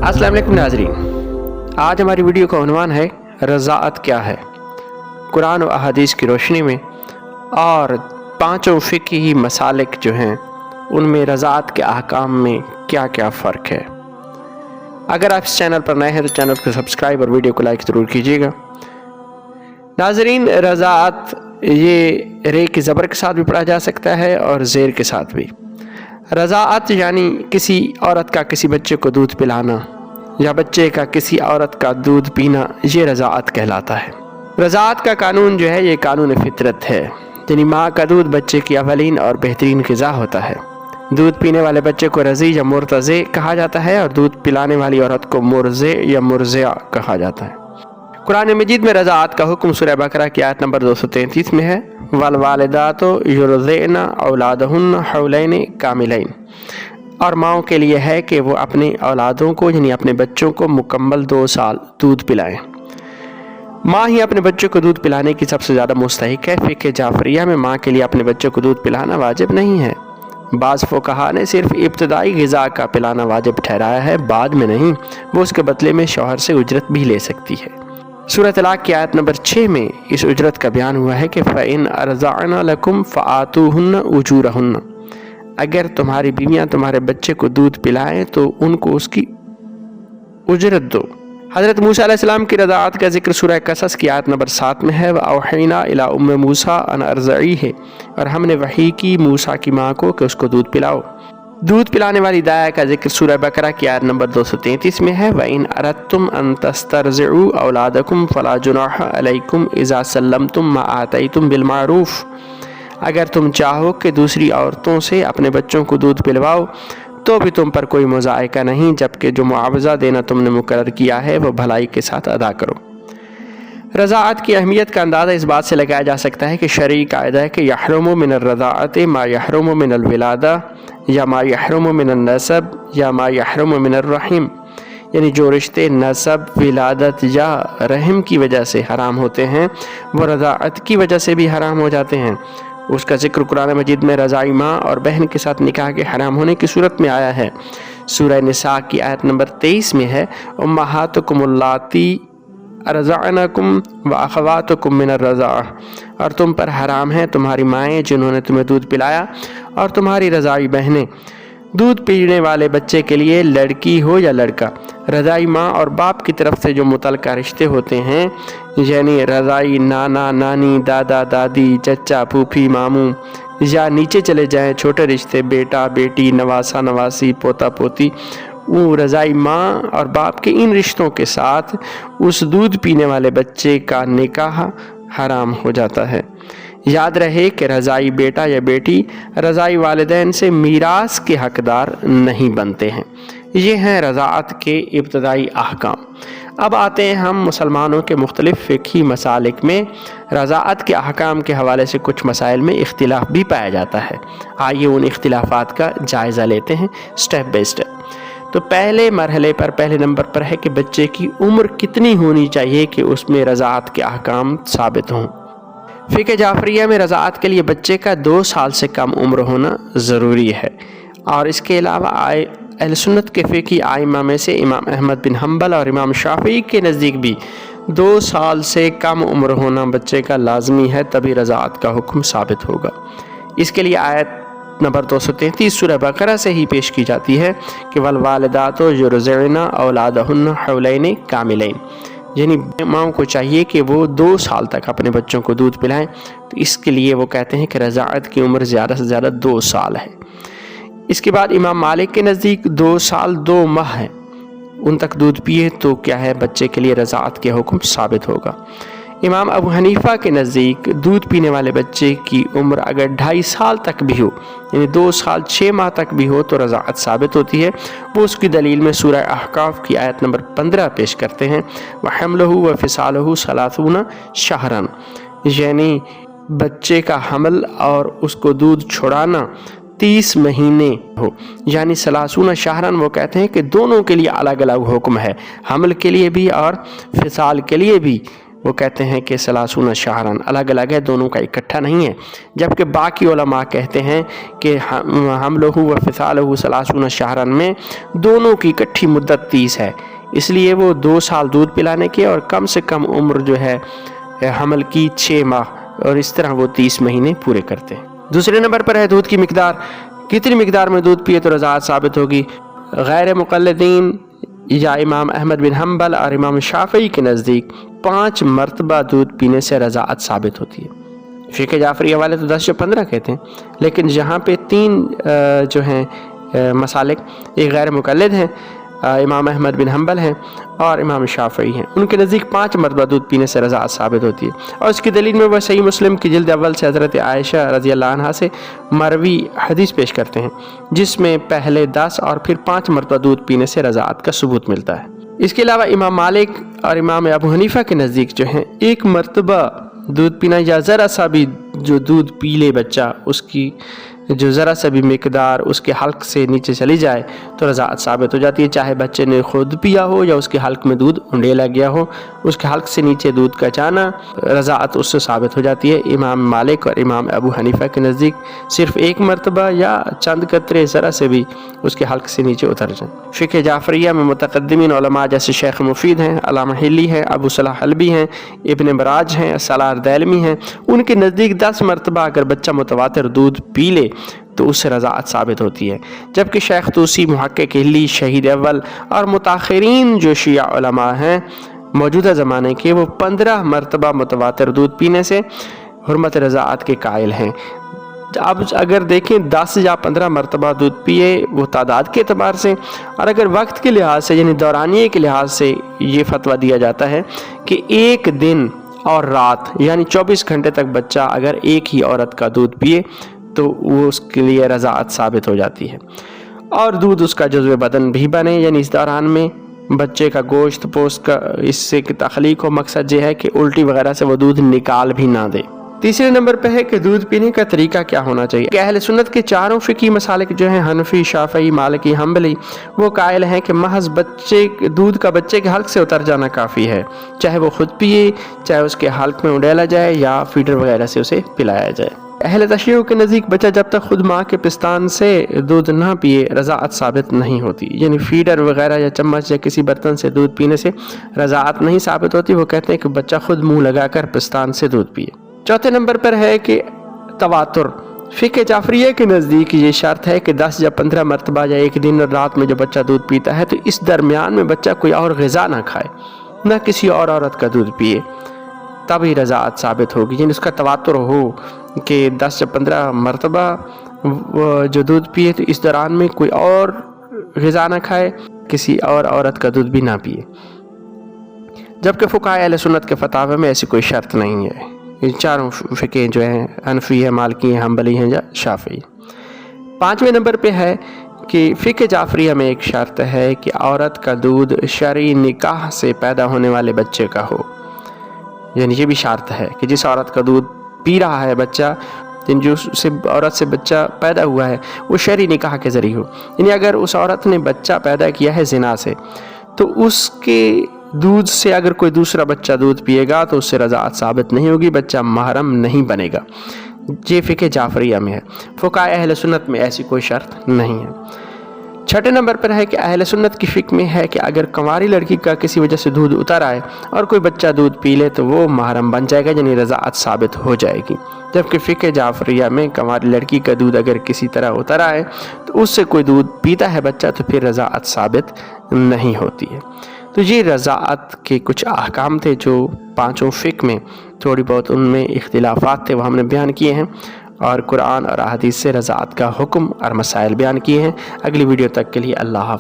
अस्सलाम वालेकुम नाज़रीन, आज हमारी वीडियो का उन्वान है रज़ाअत क्या है। कुरान और अहादीस की रोशनी में और पांचों फ़िक़ही मसालिक जो हैं उनमें रज़ाअत के अहकाम में क्या क्या फ़र्क है। अगर आप इस चैनल पर नए हैं तो चैनल को सब्सक्राइब और वीडियो को लाइक ज़रूर कीजिएगा। नाज़रीन, रज़ाअत ये रे की ज़बर के साथ भी पढ़ा जा सकता है और ज़ेर के साथ भी। रज़ाअत यानी किसी औरत का किसी बच्चे को दूध पिलाना या बच्चे का किसी औरत का दूध पीना, ये रज़ाअत कहलाता है। रज़ाअत का कानून जो है ये कानून फितरत है, यानी माँ का दूध बच्चे की अवलीन और बेहतरीन ग़िज़ा होता है। दूध पीने वाले बच्चे को रज़ी या मुर्तज़े कहा जाता है और दूध पिलाने वाली औरत को मुर्ज़े या मुर्ज़िया कहा जाता है। कुरान मजीद में रज़ाअत का हुक्म सूरह बकरा की आयत नंबर 233 में है, वल वालिदातु युरज़िअना औलादहुन्ना हौलैन कामिलैन, और माँओं के लिए है कि वो अपने औलादों को यानी अपने बच्चों को मुकम्मल 2 साल दूध पिलाएं। माँ ही अपने बच्चों को दूध पिलाने की सबसे ज़्यादा मुस्तहिक है। फ़िक़्ह जाफ़रिया में माँ के लिए अपने बच्चों को दूध पिलाना वाजिब नहीं है। बाज़ फ़ुक़हा ने सिर्फ इब्तदाई ग़िज़ा का पिलाना वाजिब ठहराया है, बाद में नहीं। वो उसके बदले में शौहर से उजरत भी ले सकती है। सूरह तलाक़ की आयत नंबर 6 में इस उजरत का बयान हुआ है कि फ़इन अर्ज़अना लकुम फ़आतूहुन्ना उजूरहुन्ना, अगर तुम्हारी बीवियाँ तुम्हारे बच्चे को दूध पिलाएं तो उनको उसकी उजरत दो। हज़रत मूसा अलैहिस्सलाम की रज़ाअत का जिक्र सूरह कसस की आयत नंबर 7 में है, वअौहैना इला उम्म मूसा अन अर्ज़ईही, और हमने वही की मूसा की माँ को कि उसको दूध पिलाओ। दूध पिलाने वाली दाया का जिक्र सूरह बकरा की आयत नंबर 233 में है, वइन अरदतुम अन तस्तरज़िउ औलादकुम फला जुनाह अलैकुम इज़ा सल्लमतुम मा आतैतुम बिल मारूफ़, अगर तुम चाहो कि दूसरी औरतों से अपने बच्चों को दूध पिलवाओ तो भी तुम पर कोई मुज़ायका नहीं, जबकि जो मुआवज़ा देना तुमने मुकर्रर किया है वो भलाई के साथ अदा करो। रज़ाअत की अहमियत का अंदाज़ा इस बात से लगाया जा सकता है कि शरई कायदा है कि यहरुमु मिनर रज़ाअत मा यहरुमु मिनल विलादा या मा यहरुमु मिनन नसब या मा यहरुमु मिनर रहीम, यानी जो रिश्ते नसब, विलादत या रहम की वजह से हराम होते हैं वो रज़ाअत की वजह से भी हराम हो जाते हैं। उसका जिक्र कुरान मजीद में रज़ाई माँ और बहन के साथ निकाह के हराम होने की सूरत में आया है। सूरह निसा की आयत नंबर 23 में है, उम्महातुकुम अल्लाती अर्ज़अनकुम व अख़वातुकुम मिनर रज़ाअ, और तुम पर हराम है तुम्हारी माएँ जिन्होंने तुम्हें दूध पिलाया और तुम्हारी रज़ाई बहनें। दूध पीने वाले बच्चे के लिए लड़की हो या लड़का, रज़ाई माँ और बाप की तरफ से जो मुतल्लका रिश्ते होते हैं, यानी रज़ाई नाना नानी, दादा दादी, चचा फूफी, मामू, या नीचे चले जाएं छोटे रिश्ते बेटा बेटी, नवासा नवासी, पोता पोती, वो रज़ाई माँ और बाप के इन रिश्तों के साथ उस दूध पीने वाले बच्चे का निकाह हराम हो जाता है। याद रहे कि रज़ाई बेटा या बेटी रज़ाई वालिदैन से मीरास के हकदार नहीं बनते हैं। ये हैं रज़ाअत के इब्तदाई अहकाम। अब आते हैं हम मुसलमानों के मुख्तलिफ़ फ़िक़ही मसालिक में रज़ाअत के अहकाम के हवाले से कुछ मसाइल में इख्तिलाफ़ भी पाया जाता है। आइए उन इख्तिलाफ़ात का जायज़ा लेते हैं स्टेप बाय स्टेप। तो पहले मरहले पर पहले नंबर पर है कि बच्चे की उम्र कितनी होनी चाहिए कि उसमें रज़ाअत के अहकाम साबित हों। फ़िक़्ह जाफ़रिया में रज़ाअत के लिए बच्चे का 2 साल से कम उम्र होना ज़रूरी है, और इसके अलावा अहले सुन्नत के फ़िक़्ही आइमा में से इमाम अहमद बिन हम्बल और इमाम शाफ़ी के नज़दीक भी 2 साल से कम उम्र होना बच्चे का लाजमी है, तभी रज़ाअत का हुक्म साबित होगा। इसके लिए आयत नंबर 233 सूरह बकरा से ही पेश की जाती है कि वल वालिदातु युरज़िअना औलादहुन्ना हौलैन कामिलैन, यानी माँओं को चाहिए कि वो 2 साल तक अपने बच्चों को दूध पिलाएं। तो इसके लिए वो कहते हैं कि रज़ाअत की उम्र ज़्यादा से ज़्यादा 2 साल है। इसके बाद इमाम मालिक के नज़दीक 2 साल 2 माह है, उन तक दूध पिए तो क्या है बच्चे के लिए रज़ाअत के हुक्म साबित होगा। इमाम अबू हनीफ़ा के नज़दीक दूध पीने वाले बच्चे की उम्र अगर 2.5 साल तक भी हो, यानी 2 साल 6 माह तक भी हो, तो रज़ाअत साबित होती है। वो उसकी दलील में सूरह अहकाफ की आयत नंबर 15 पेश करते हैं, व हम्लुहु व फ़िसालुहु सलासूना शहरन, यानी बच्चे का हमल और उसको दूध छुड़ाना 30 महीने हो, यानी सलासूना शहरन। वो कहते हैं कि दोनों के लिए अलग अलग हुक्म है, हमल के लिए भी और फिसाल के लिए भी وہ कहते हैं कि सलासून शहरन अलग अलग है, दोनों का इकट्ठा नहीं है। जबकि बाकी उलमा कहते हैं कि हमलहु व फिसालहु सलासून शहरन में दोनों की इकट्ठी मुद्दत 30 है, इसलिए वो 2 साल दूध पिलाने के और कम से कम उम्र जो है हमल की 6 माह, और इस तरह वो 30 महीने पूरे करते हैं। दूसरे नंबर पर है दूध की मिकदार, कितनी मिकदार में दूध पिए तो रज़ाअत साबित होगी। गैर मुक़ल्लिदीन या इमाम अहमद बिन हम्बल और इमाम शाफ़ई के नज़दीक 5 मरतबा दूध पीने से रज़ाअत साबित होती है। फ़िक़्ह जाफ़री वाले तो 10 या 15 कहते हैं, लेकिन जहाँ पे 3 जो हैं मसालिक, एक गैर मुक़ल्लिद हैं, इमाम अहमद बिन हम्बल हैं और इमाम शाफ़ई हैं, उनके नज़दीक 5 मरतबा दूध पीने से रज़ाअत साबित होती है। और इसकी दलील में वह सही मुस्लिम की जिल्द अव्वल से हज़रत आयशा रज़ी अल्लाह अन्हा से मरवी हदीस पेश करते हैं, जिसमें पहले 10 और फिर 5 मरतबा दूध पीने से रज़ाअत का सबूत मिलता है। इसके अलावा इमाम मालिक और इमाम अबू हनीफ़ा के नज़दीक जो हैं 1 मरतबा दूध पीना या ज़रा सा भी जो दूध पी ले बच्चा, उसकी जो ज़रा सा भी मिकदार उसके हल्क से नीचे चली जाए तो रज़ाअत साबित हो जाती है, चाहे बच्चे ने खुद पिया हो या उसके हल्क में दूध उंडेला गया हो, उसके हल्क से नीचे दूध का जाना रज़ाअत उससे साबित हो जाती है। इमाम मालिक और इमाम अबू हनीफ़ा के नज़दीक सिर्फ 1 मरतबा या चंद कतरे ज़रा से भी उसके हल्क से नीचे उतर जाए। फ़िक़्ह जाफ़रिया में मुतक़द्दिमीन उलमा जैसे शेख मुफीद हैं, अल्लामा हिली हैं, अबू सलाह हलबी हैं, इब्न बराज हैं, सलार दैलमी हैं, उनके नज़दीक 10 मरतबा अगर बच्चा मुतवातिर दूध पी ले तो उससे रज़ाअत साबित होती है। जबकि शेख तूसी, मुहक्किक हिली, शहीद अव्वल और मुताखिरीन जो शिया उलमा हैं मौजूदा ज़माने के, वो 15 मरतबा मुतवातिर दूध पीने से हुर्मत रज़ाअत के कायल हैं। अब अगर देखें 10 या 15 मरतबा दूध पिए वो तादाद के अतबार से, और अगर वक्त के लिहाज से यानी दौरानिए के लिहाज से ये फतवा दिया जाता है कि एक दिन और रात यानी 24 घंटे तक बच्चा अगर एक ही औरत का दूध पिए तो वो उसके लिए रज़ाअत साबित हो जाती है, और दूध उसका जुज़्व बदन भी बने, यानी इस दौरान में बच्चे का गोश्त पोस्ट का इससे तख्लीक हो। मकसद ये है कि उल्टी वगैरह से वो दूध निकाल भी ना दे। तीसरे नंबर पे है कि दूध पीने का तरीका क्या होना चाहिए। अहले सुन्नत के चारों फ़िक़ही मसालिक जो हैं हनफी, शाफ़ई, मालिकी, हम्बली, वो कायल हैं कि महज दूध का बच्चे के हल्क से उतर जाना काफ़ी है, चाहे वो खुद पिए, चाहे उसके हल्क में उड़ेला जाए या फीडर वगैरह से उसे पिलाया जाए। अहले तशरीह के नज़दीक बच्चा जब तक खुद माँ के पिस्तान से दूध ना पिए रज़ाअत साबित नहीं होती, यानी फीडर वगैरह या चम्मच या किसी बर्तन से दूध पीने से रज़ाअत नहीं साबित होती। वो कहते हैं कि बच्चा खुद मुँह लगाकर पिस्तान से दूध पिए। चौथे नंबर पर है कि तवातुर। फ़िक़्ह जाफ़रिया के नज़दीक ये शर्त है कि 10 या 15 मरतबा या एक दिन और रात में जो बच्चा दूध पीता है तो इस दरमियान में बच्चा कोई और ग़िज़ा ना खाए, ना किसी और औरत का दूध पिए, तभी रज़ाअत साबित होगी। यानी उसका तवातुर हो कि 10 या 15 मरतबा जो दूध पिए तो इस दौरान में कोई और ग़िज़ा ना खाए, किसी और औरत का दूध भी ना पिए। जबकि फ़ुक़हा अहले सुन्नत के फ़तावा में ऐसी कोई शर्त नहीं है। इन चारों फ़िक़े जो हैं हनफी है, मालिकी है, हम्बली हैं या शाफ़ी। 5वें नंबर पे है कि फ़िक़्ह जाफ़रिया में एक शर्त है कि औरत का दूध शरई निकाह से पैदा होने वाले बच्चे का हो, यानी ये भी शर्त है कि जिस औरत का दूध पी रहा है बच्चा, जो औरत से बच्चा पैदा हुआ है वो शरई निकाह के ज़रिए हो। यानी अगर उस औरत ने बच्चा पैदा किया है ज़िना से तो उसके दूध से अगर कोई दूसरा बच्चा दूध पिएगा तो उससे रज़ाअत साबित नहीं होगी, बच्चा महरम नहीं बनेगा। ये फ़िक़्ह जाफ़रिया में है। फ़ुक़हा अहले सुन्नत में ऐसी कोई शर्त नहीं है। 6ठे नंबर पर है कि अहले सुन्नत की फ़िक़्ह में है कि अगर कंवारी लड़की का किसी वजह से दूध उतर आए और कोई बच्चा दूध पी ले तो वो महरम बन जाएगा, यानी रज़ाअत साबित हो जाएगी। जबकि फ़िक़्ह जाफ़रिया में कंवारी लड़की का दूध अगर किसी तरह उतर आए तो उससे कोई दूध पीता है बच्चा तो फिर रज़ाअत साबित नहीं होती है। तो ये रज़ाअत के कुछ अहकाम थे जो पांचों फ़िक़्ह में थोड़ी बहुत उनमें इख्तिलाफ़ात थे, वो हमने बयान किए हैं, और कुरान और अहादीस से रज़ाअत का हुक्म और मसाइल बयान किए हैं। अगली वीडियो तक के लिए अल्लाह हाफ़िज़।